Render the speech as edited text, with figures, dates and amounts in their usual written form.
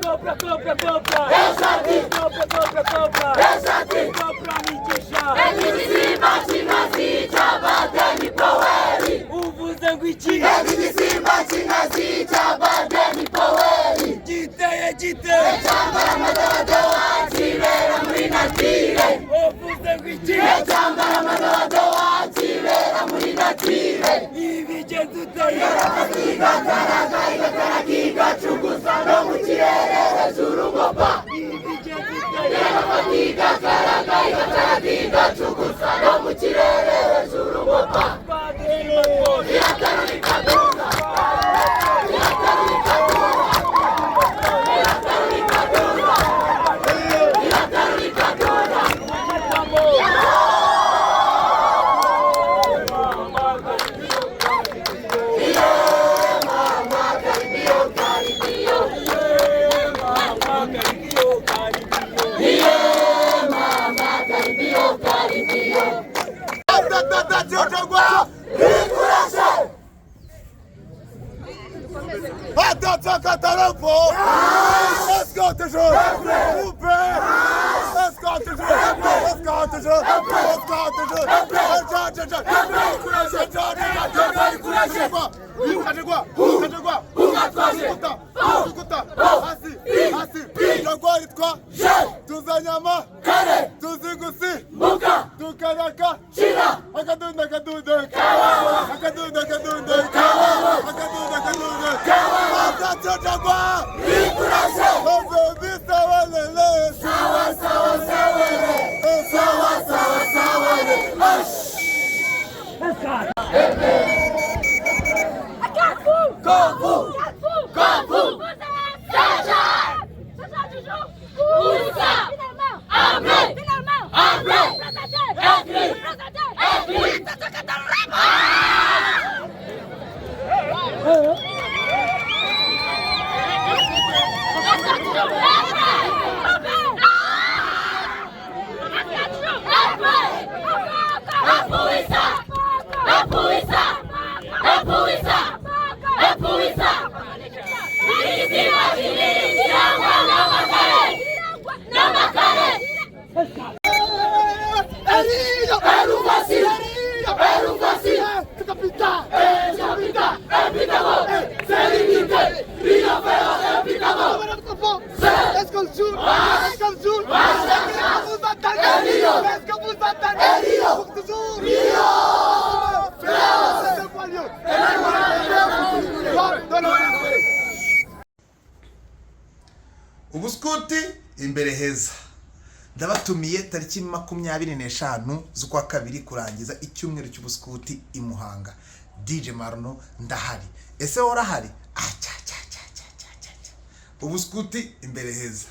Cobra, cobra, cobra. Cobra, cobra, cobra. Cobra mitisha. Simba chinazi chabadeni poweri. Uvuzangwichi. Simba chinazi chabadeni poweri. Jite, jite. Chambara madoa chirera murina chire. Uvuzangwichi. Chambara madoa chirera murina chire. Ivi jezuta. Yarafatiga karaga igakaragiga chugusa no muchirere hejuru ngopa. Ivi jezuta. Yarafatiga karaga igakaragiga chugusa no muchirere hejuru ngopa. Iratarika dunga. Iratarika dunga. Iratarika dunga. Iratarika dunga. Let's go to show. Let's go to show. Let's go to show. Let's go to show. Tuzanyama kare tuzigusi muka tukaraka chira akadunda kadunda kawa akadunda kadunda kawa akadunda kadunda kawa atachagwa ikurase obe bisawa lele sawa sawa sawa sawa sawa sawa Kafu Kafu Ubuskuti imbere heza ndabatumiye tariki 25 z'ukwa kabiri kurangiza icyumweru cy'ubuskuti i Muhanga. DJ Marno ndahari. Ese urahari? Ubuskuti imbere heza.